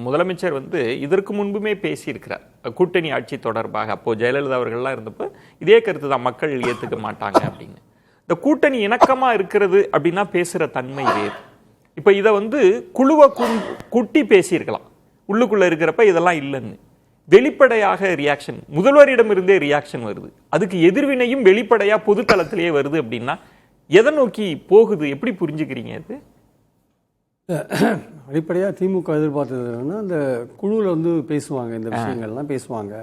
முதலமைச்சர் இதற்கு முன்புமே பேசியிருக்கிறார் கூட்டணி ஆட்சி தொடர்பாக. அப்போ ஜெயலலிதா அவர்கள்லாம் இருந்தப்போ இதே கருத்து தான், மக்கள் ஏற்றுக்க மாட்டாங்க அப்படின்னு. இந்த கூட்டணி இணக்கமா இருக்கிறது அப்படின்னா பேசுற தன்மை வேறு. இப்போ இதை குழுவை கூட்டி பேசியிருக்கலாம், உள்ளுக்குள்ள இருக்கிறப்ப இதெல்லாம் இல்லைன்னு. வெளிப்படையாக ரியாக்ஷன் முதல்வரிடம் இருந்தே ரியாக்ஷன் வருது, அதுக்கு எதிர்வினையும் வெளிப்படையா பொதுத்தளத்திலேயே வருது அப்படின்னா எதை நோக்கி போகுது, எப்படி புரிஞ்சுக்கிறீங்க? அது அடிப்படையாக திமுக எதிர்பார்த்தது என்னன்னா, அந்த குழுவில் பேசுவாங்க, இந்த விஷயங்கள்லாம் பேசுவாங்க.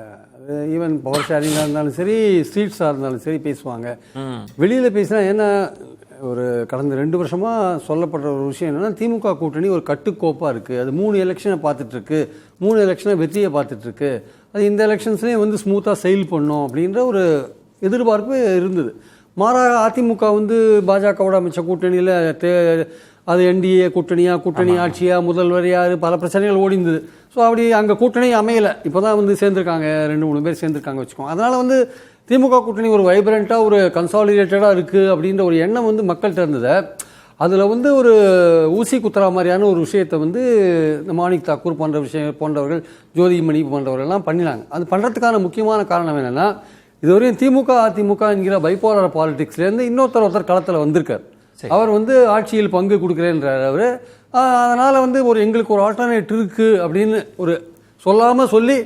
ஈவன் பவர் ஷேரிங்காக இருந்தாலும் சரி, ஸ்ட்ரீட்ஸாக இருந்தாலும் சரி பேசுவாங்க. வெளியில் பேசினா ஏன்னா ஒரு கடந்த 2 வருஷமாக சொல்லப்படுற ஒரு விஷயம் என்னென்னா, திமுக கூட்டணி ஒரு கட்டுக்கோப்பாக இருக்குது. அது 3 எலெக்ஷனை பார்த்துட்ருக்கு, 3 எலெக்ஷனை வெற்றியை பார்த்துட்ருக்கு. அது இந்த எலெக்ஷன்ஸ்லேயும் ஸ்மூத்தாக செயல் பண்ணும் அப்படின்ற ஒரு எதிர்பார்ப்பு இருந்தது. மாறாக அதிமுக பாஜகவோட அமைச்ச கூட்டணியில் அது என்டிஏ கூட்டணி ஆட்சியா, முதல்வர் யார், பல பிரச்சனைகள் ஓடிந்தது. ஸோ அப்படி அங்கே கூட்டணி அமையலை. இப்போ தான் சேர்ந்துருக்காங்க, 2-3 பேர் சேர்ந்துருக்காங்க வச்சுக்கோங்க. அதனால் திமுக கூட்டணி ஒரு வைப்ரண்ட்டாக ஒரு கன்சாலிடேட்டடாக இருக்குது அப்படின்ற ஒரு எண்ணம் மக்கள்கிட்ட இருந்தது. அதில் ஒரு ஊசி குத்துறா மாதிரியான ஒரு விஷயத்தை மாணிக் தாக்கூர் போன்றவர்கள், ஜோதிமணி போன்றவர்கள்லாம் பண்ணினாங்க. அது பண்ணுறதுக்கான முக்கியமான காரணம் என்னென்னா, இதுவரையும் திமுக அதிமுக என்கிற பைப்போலர் பாலிடிக்ஸ்லேருந்து ஒருத்தர் களத்தில் வந்திருக்கார். அவர் ஆட்சியில் பங்கு கொடுக்குறேன்றார் அவர். அதனால் எங்களுக்கு ஒரு ஆல்டர்னேட் இருக்குது அப்படின்னு ஒரு சொல்லாமல் சொல்லி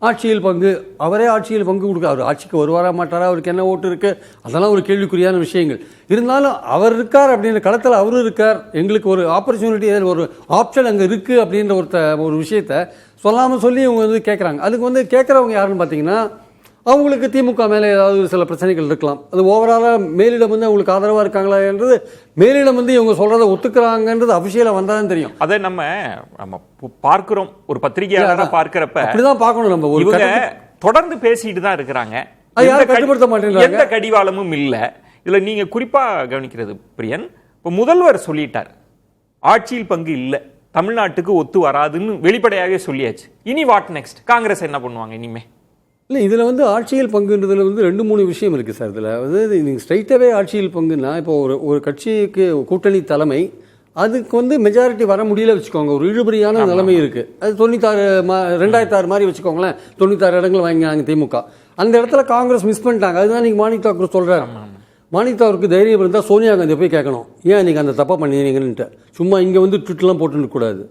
ஆட்சியில் பங்கு, அவரே ஆட்சியில் பங்கு கொடுக்க, அவர் ஆட்சிக்கு வருவாரா மாட்டாரா, அவருக்கு என்ன ஓட்டு இருக்குது, அதெல்லாம் ஒரு கேள்விக்குறியான விஷயங்கள். இருந்தாலும் அவர் இருக்கார் அப்படின்ற களத்தில் அவரும் இருக்கார், எங்களுக்கு ஒரு ஆப்பர்ச்சுனிட்டி, ஒரு ஆப்ஷன் அங்கே இருக்குது அப்படின்ற ஒரு விஷயத்த சொல்லாமல் சொல்லி இவங்க கேட்குறாங்க. அதுக்கு கேட்குறவங்க யாருன்னு பார்த்தீங்கன்னா, அவங்களுக்கு திமுக மேலே ஏதாவது சில பிரச்சனைகள் இருக்கலாம். அது ஓவராலாக மேலிடம் அவங்களுக்கு ஆதரவாக இருக்காங்களா என்றது, மேலிடம் இவங்க சொல்கிறத ஒத்துக்கிறாங்கன்றது அபிஷியலாக வந்தால் தான் தெரியும். அதை நம்ம பார்க்கிறோம், ஒரு பத்திரிகையாளராக பார்க்கிறப்ப அப்படிதான் பார்க்கணும். நம்ம இவங்க தொடர்ந்து பேசிட்டு தான் இருக்கிறாங்க, கட்டுப்படுத்த மாட்டேங்கிறாங்க, எந்த கடிவாளமும் இல்லை. இதில் நீங்க குறிப்பா கவனிக்கிறது பிரியன், இப்போ முதல்வர் சொல்லிட்டார் ஆட்சியில் பங்கு இல்லை, தமிழ்நாட்டுக்கு ஒத்து வராதுன்னு வெளிப்படையாகவே சொல்லியாச்சு. இனி வாட் நெக்ஸ்ட்? காங்கிரஸ் என்ன பண்ணுவாங்க இனிமே? இல்லை, இதில் ஆட்சியில் பங்குன்றதில் 2-3 விஷயம் இருக்குது சார். இதில் நீங்கள் ஸ்ட்ரைட்டாகவே ஆட்சியில் பங்குன்னா, இப்போ ஒரு கட்சிக்கு கூட்டணி தலைமை அதுக்கு மெஜாரிட்டி வர முடியல வச்சுக்கோங்க, ஒரு இழுபறியான நிலைமை இருக்குது. அது 2006 மாதிரி வச்சுக்கோங்களேன், 96 இடங்கள் வாங்கினாங்க திமுக. அந்த இடத்துல காங்கிரஸ் மிஸ் பண்ணிட்டாங்க. அதுதான் நீங்கள் மாணிக் தாக்கூர் சொல்கிறார். மாணிக் தாக்கூருக்கு தைரியம் இருந்தால் சோனியா காந்தி போய் கேட்கணும், ஏன் நீங்கள் அந்த தப்பாக பண்ணினீங்கன்னுட்டு. சும்மா இங்கே ட்விட்லாம் போட்டுக்கூடாது.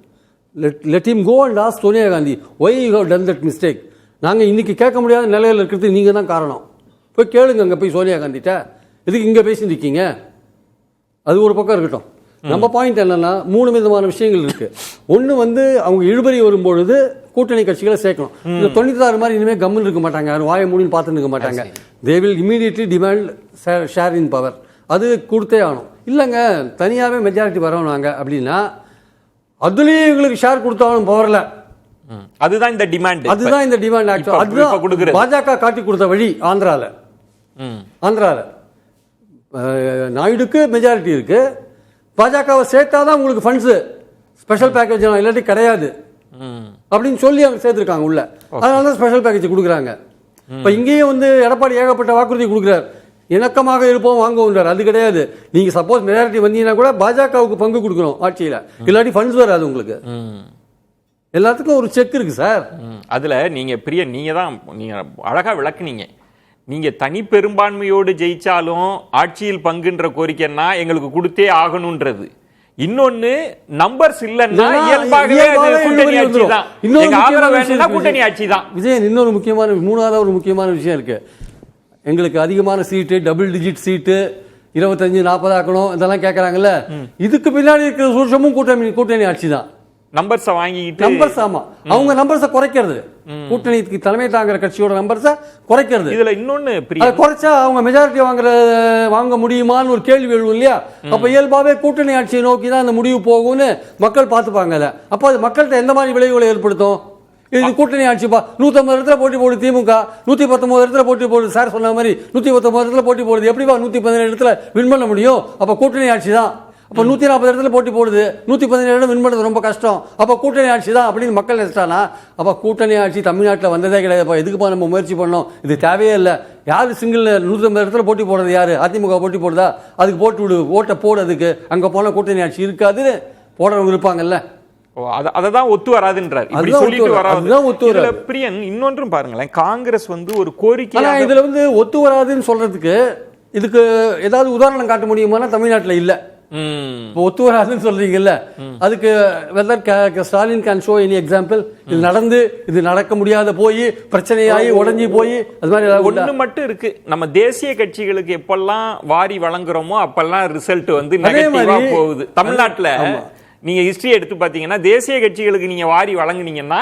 Let him go and ask Sonia Gandhi, why you have done that mistake. நாங்கள் இன்றைக்கி கேட்க முடியாத நிலையில் இருக்கிறது நீங்கள் தான் காரணம். போய் கேளுங்க அங்கே போய் சோனியா காந்திட்ட, இதுக்கு இங்கே பேசிட்டு இருக்கீங்க. அது ஒரு பக்கம் இருக்கட்டும். நம்ம பாயிண்ட் என்னென்னா, 3 விதமான விஷயங்கள் இருக்குது. ஒன்று அவங்க இழுபறி வரும்பொழுது கூட்டணி கட்சிகளை சேர்க்கணும். இந்த 96 மாதிரி இனிமேல் கம்முன்னு இருக்க மாட்டாங்க, யாரும் வாயை மூடின்னு பார்த்துன்னு இருக்க மாட்டாங்க. They will immediately demand share in power. அது கொடுத்தே ஆகணும். இல்லைங்க தனியாகவே மெஜாரிட்டி வரவனாங்க அப்படின்னா அதுலேயும் இவங்களுக்கு ஷேர் கொடுத்தாலும் பவரில், அதுதான் இந்த டிமாண்ட். அதுதான் இந்த டிமாண்ட். அதுதான் பாஜக காட்டி கொடுத்த வழி. ஆந்திரால நாயுடுக்கு மெஜாரிட்டி இருக்கு, பாஜகவை சேர்த்தாதான் உங்களுக்கு ஃபண்ட்ஸ், ஸ்பெஷல் பேக்கேஜ் இல்லாட்டி கிடையாது அப்படின்னு சொல்லி அவங்க சேர்த்துருக்காங்க உள்ள. அதனால தான் ஸ்பெஷல் பேக்கேஜ் கொடுக்குறாங்க. இப்போ இங்கேயும் எடப்பாடி ஏகப்பட்ட வாக்குறுதி கொடுக்குறாரு, இணக்கமாக இருப்போம் வாங்குவோன்றார். அது கிடையாது. நீங்க சப்போஸ் மெஜாரிட்டி வந்தீங்கன்னா கூட பாஜகவுக்கு பங்கு கொடுக்கணும் ஆட்சியில், இல்லாட்டி ஃபண்ட்ஸ் வராது உங்களுக்கு. எல்லாத்துக்கும் ஒரு செக் இருக்கு சார். அதுல நீங்க நீங்க அழகா விளக்குனீங்க. நீங்க தனி பெரும்பான்மையோடு ஜெயிச்சாலும் ஆட்சியில் பங்குன்ற கோரிக்கைன்னா எங்களுக்கு கொடுத்தே ஆகணும்ன்றது. இன்னொன்னு நம்பர்ஸ் இல்லன்னா இயல்பாகவே கூட்டணி ஆட்சி தான். கூட்டணி ஆட்சி தான். விஜயன், இன்னொரு முக்கியமான 3வது ஒரு முக்கியமான விஷயம் இருக்கு. எங்களுக்கு அதிகமான சீட்டு, டபுள் டிஜிட் சீட்டு, 25-40 ஆக்கணும், இதெல்லாம் கேட்கறாங்கல்ல. இதுக்கு பின்னாடி இருக்கிற சூழ்ச்சமும் கூட்டணி ஆட்சி தான். நம்பர்ஸ் வாங்கிட்டு நம்பர்ஸ், ஆமா, அவங்க நம்பர்ஸை குறைக்கிறது, கூட்டணிக்கு தலைமை தாங்குற கட்சியோட நம்பர்ஸை குறைக்கிறது. இதுல இன்னொன்னு குறைச்சா அவங்க மெஜாரிட்டி வாங்க முடியுமான்னு ஒரு கேள்வி எழுவும் இல்லையா? அப்ப இயல்பாவே கூட்டணி ஆட்சியை நோக்கி தான் அந்த முடிவு போகும்னு மக்கள் பார்த்துப்பாங்கல்ல. அப்ப அது மக்கள்கிட்ட எந்த மாதிரி விளைவுகளை ஏற்படுத்தும்? இது கூட்டணி ஆட்சிப்பா, 150 இடத்துல போட்டி போடுது திமுக, 119 இடத்துல போட்டி போடுது. சார் சொன்ன மாதிரி 119 இடத்துல போட்டி போடுது. எப்படிப்பா 117 இடத்துல வின் பண்ண முடியும்? அப்ப கூட்டணி ஆட்சி தான். அப்போ 140 இடத்துல போட்டி போடுது, 117 இடம் வின் பண்ணுறது ரொம்ப கஷ்டம். அப்போ கூட்டணி ஆட்சி தான் அப்படின்னு மக்கள் நினைச்சிட்டானா, அப்போ கூட்டணி ஆட்சி தமிழ்நாட்டில் வந்ததே கிடையாதுப்பா, எதுக்குப்பா நம்ம முயற்சி பண்ணோம், இது தேவையே இல்லை. யார் சிங்கிள் 150 இடத்துல போட்டி போடுறது? யார்? அதிமுக போட்டி போடுதா? அதுக்கு போட்டு விடு, ஓட்டை போடு, அதுக்கு அங்கே போனால் கூட்டணி ஆட்சி இருக்காதுன்னு போடுறவங்க இருப்பாங்கல்ல. அததான் ஒத்து வராதுன்றார். இப்படி சொல்லிட்டு வராது. பிரியன் இன்னொன்றும் பாருங்களேன், காங்கிரஸ் வந்து ஒரு கோரிக்கை, இதுல வந்து ஒத்து வராதுன்னு சொல்றதுக்கு இதுக்கு ஏதாவது உதாரணம் காட்ட முடியுமானா தமிழ்நாட்டுல இல்ல. இப்போ ஒத்து வராதுன்னு சொல்றீங்கல்ல, அதுக்கு whether Stalin can show any example? இது நடந்து இது நடக்க முடியாத போய் பிரச்சனையாகி உடஞ்சி போய் அது மாதிரி ஒண்ணு மட்டும் இருக்கு. நம்ம தேசிய கட்சிகளுக்கு எப்பெல்லாம் வாரி வழங்குறோமோ அப்பெல்லாம் ரிசல்ட் வந்து நெகட்டிவா போகுது. தமிழ்நாட்டுல நீங்க ஹிஸ்டரி எடுத்து பாத்தீங்கன்னா தேசிய கட்சிகளுக்கு நீங்க வாரி வழங்குனீங்கன்னா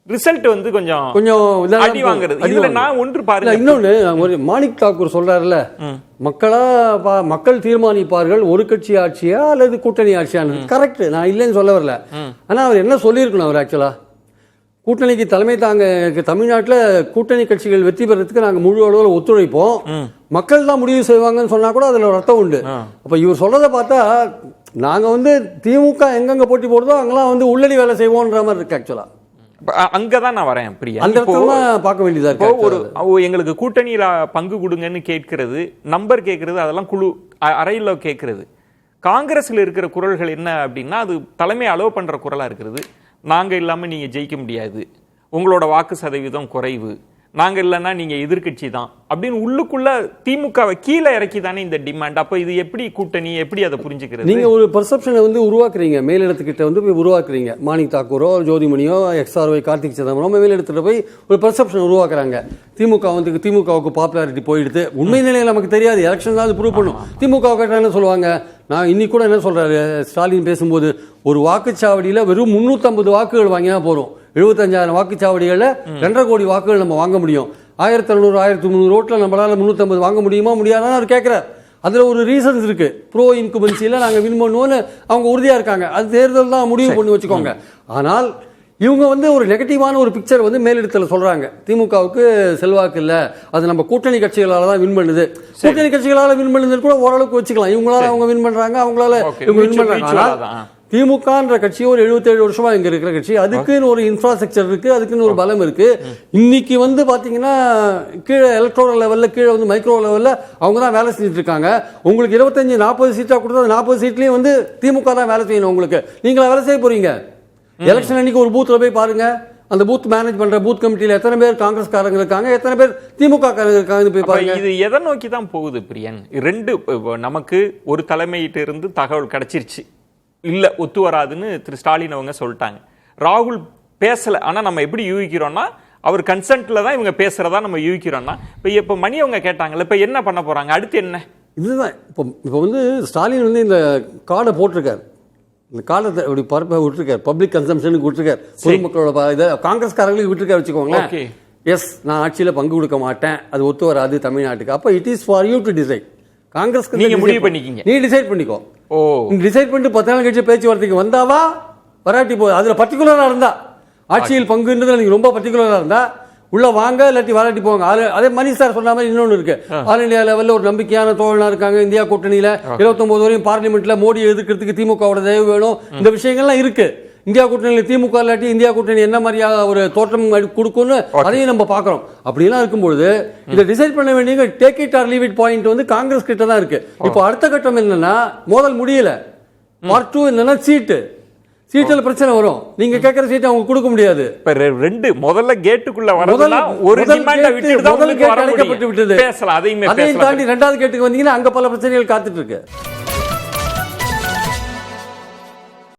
ரிசல்ட் வந்து கொஞ்சம் அடி வாங்குறது. இதுல நான் ஒன்று பாருங்க, இன்னொன்னு ஒரு மாணிக் தாக்கூர் சொல்றாருல, மக்கள் தீர்மானிப்பார்கள் ஒரு கட்சி ஆட்சியா அல்லது கூட்டணி ஆட்சியானது. கரெக்ட், நான் இல்லைன்னு சொல்ல வரல. ஆனா அவர் என்ன சொல்லியிருக்கணும், அவர் ஆக்சுவலா கூட்டணிக்கு தலைமை தாங்க, தமிழ்நாட்டில் கூட்டணி கட்சிகள் வெற்றி பெறதுக்கு நாங்கள் முழு அளவில் ஒத்துழைப்போம், மக்கள் தான் முடிவு செய்வாங்கன்னு சொன்னா கூட அதுல ஒரு அர்த்தம் உண்டு. அப்ப இவர் சொல்றதை பார்த்தா நாங்க வந்து திமுக எங்கெங்க போட்டி போடுறதோ அங்கெல்லாம் வந்து உள்ளடி வேலை செய்வோம்ன்ற மாதிரி இருக்கு. ஆக்சுவலா அங்கதான் நான் வரேன் பிரியா. அந்த பார்க்க வேண்டியதா இருக்கு. ஒரு எங்களுக்கு கூட்டணியில பங்கு கொடுங்கன்னு கேட்கிறது, நம்பர் கேட்கறது, அதெல்லாம் குழு அறையில கேட்கறது. காங்கிரஸ்ல இருக்கிற குரல்கள் என்ன அப்படின்னா, அது தலைமை அலோவ் பண்ற குரலா இருக்கிறது. நாங்க இல்லாம நீங்க ஜெயிக்க முடியாது, உங்களோட வாக்கு சதவீதம் குறைவு, நாங்க இல்லைன்னா நீங்க எதிர்கட்சி தான் அப்படின்னு உள்ளுக்குள்ள திமுகவை கீழே இறக்கி தானே இந்த டிமாண்ட். அப்ப இது எப்படி கூட்டணி, எப்படி அதை புரிஞ்சுக்கிறது? நீங்க ஒரு பெர்செப்ஷனை வந்து உருவாக்குறீங்க, மேலிடத்துக்கிட்ட வந்து போய் உருவாக்குறீங்க. மாணிக் தாக்கூரோ ஜோதிமணியோ எக்ஸ்ஆர்ஒய் கார்த்திக் சிதம்பரம் மேலிடத்துல போய் ஒரு பெர்செப்ஷன் உருவாக்குறாங்க. திமுக வந்து திமுகவுக்கு பாப்புலாரிட்டி போயிடுது. உண்மை நிலையில் நமக்கு தெரியாது, எலெக்ஷன் தான் ப்ரூவ் பண்ணும். திமுக என்ன சொல்லுவாங்க, நான் இன்னைக்கு கூட என்ன சொல்றாரு ஸ்டாலின் பேசும்போது, ஒரு வாக்குச்சாவடியில் வெறும் 350 வாக்குகள் வாங்கினா போறோம், 75,000 வாக்குச்சாவடிகளில் 2.5 கோடி வாக்குகள் நம்ம வாங்க முடியும். 1700 1300 ஓட்டில் நம்மளால 350 வாங்க முடியுமா முடியாதான்னு அவர் கேட்கிறார். அதுல ஒரு ரீசன்ஸ் இருக்கு. ப்ரோ இன்குபன்சியில நாங்க வின் பண்ணுவோம்னு அவங்க உறுதியா இருக்காங்க. அது தேர்தல் தான் முடிவு பண்ணி வச்சுக்கோங்க. ஆனால் இவங்க வந்து ஒரு நெகட்டிவான ஒரு பிக்சர் வந்து மேலிடத்துல சொல்றாங்க. திமுகவுக்கு செல்வாக்கு இல்ல, அது நம்ம கூட்டணி கட்சிகளால தான் வின் பண்ணுது. கூட்டணி கட்சிகளால வின் பண்ணுது கூட ஓரளவுக்கு வச்சுக்கலாம். இவங்களால அவங்க வின் பண்றாங்க, அவங்களால இவங்க வின் பண்றாங்க. திமுகன்ற கட்சி ஒரு 77 வருஷமா இங்க இருக்கிற கட்சி, அதுக்குன்னு ஒரு இன்ஃப்ராஸ்ட்ரக்சர் இருக்கு, அதுக்குன்னு ஒரு பலம் இருக்கு. இன்னைக்கு வந்து பாத்தீங்கன்னா கீழே எலக்ட்ரோரல் லெவல்ல, கீழே வந்து மைக்ரோ லெவல்ல அவங்க தான் வேலை செஞ்சுட்டு இருக்காங்க. உங்களுக்கு 25-40 சீட்டா கொடுத்தா 40 சீட்லயும் வந்து திமுக தான் வேலை செய்யணும். உங்களுக்கு நீங்களா வேலை செய்ய போறீங்க? எலெக்ஷன் அன்னைக்கு ஒரு பூத்ல போய் பாருங்க, அந்த பூத் மேனேஜ் பண்ற பூத் கமிட்டியில எத்தனை பேர் காங்கிரஸ் காரங்க இருக்காங்க, எத்தனை பேர் திமுக காரங்க இருக்காங்க போய் பாருங்க. இது எதை நோக்கி தான் போகுது பிரியன்? ரெண்டு, நமக்கு ஒரு தலைமையிட்ட இருந்து தகவல் கிடைச்சிருச்சு, இல்ல ஒத்து வராதுன்னு திரு ஸ்டாலின் அவங்க சொல்லிட்டாங்க. ராகுல் பேசல, ஆனா நம்ம எப்படி யூகிக்கிறோம்னா அவர் கன்சென்ட்ல தான் இவங்க பேசுறதா நம்ம யூகிக்கிறோம்னா. இப்ப மணி அவங்க கேட்டாங்கல்ல, இப்ப என்ன பண்ண போறாங்க, அடுத்து என்ன? இதுதான் இப்போ வந்து ஸ்டாலின் வந்து இந்த கார்டை போட்டிருக்காரு, இந்த காலத்தை இப்படி பரப்ப விட்டுருக்காரு, பப்ளிக் கன்சம்ஷனுக்கு விட்டுருக்காரு, பொதுமக்களோட இதை காங்கிரஸ்காரங்களுக்கு விட்டுருக்காரு வச்சுக்கோங்களேன். எஸ், நான் ஆட்சியில் பங்கு கொடுக்க மாட்டேன், அது ஒத்து வராது தமிழ்நாட்டுக்கு. அப்போ it is for you to decide. காங்கிரஸ்க்கு நீங்க முடிவு பண்ணிக்கிங்க, நீ டிசைட் பண்ணிக்கோ. டிசைட் பண்ணிட்டு 10 நாள் கழிச்சு பேச்சுவார்த்தைக்கு வந்தாவா வராட்டி போய் அதுல பர்டிகுலரா இருந்தா, ஆட்சியில் பங்குன்றதுல நீங்க ரொம்ப பர்டிகுலரா இருந்தா உள்ள வாங்க, இல்லாட்டி வராட்டி போங்க. அதே மணி சார் சொன்ன மாதிரி இன்னொன்று இருக்கு. ஆல் இந்தியா லெவலில் ஒரு நம்பிக்கையான தோழனா இருக்காங்க. இந்தியா கூட்டணியில 29 வரையும் பார்லிமெண்ட்ல மோடி எதிர்க்கிறதுக்கு திமுகவோட தயவு வேணும். இந்த விஷயங்கள்லாம் இருக்கு. இந்தியா கூட்டணியில் திமுக இல்லாட்டி இந்தியா கூட்டணி என்ன மாதிரியா ஒரு தோற்றம் கொடுக்கும்னு அதையும் நம்ம பார்க்கிறோம். அப்படிலாம் இருக்கும்பொழுது இதை டிசைட் பண்ண வேண்டிய take it or leave it point வந்து காங்கிரஸ் கிட்ட தான் இருக்கு. இப்போ அடுத்த கட்டம் என்னன்னா, மோதல் முடியல, பார்ட் 2 என்னன்னா சீட்டில் பிரச்சனை வரும். நீங்க கேட்கிற சீட்டை அவங்க கொடுக்க முடியாது. ரெண்டு முதல்ல கேட்டுக்குள்ள வரதுனா ஒரு டிமாண்ட விட்டுட்டு தான் பேசலாம். அதையும் தாண்டி 2வது கேட்டுக்கு வந்தீங்கன்னா அங்க பல பிரச்சனைகள் காத்துட்டு இருக்கு.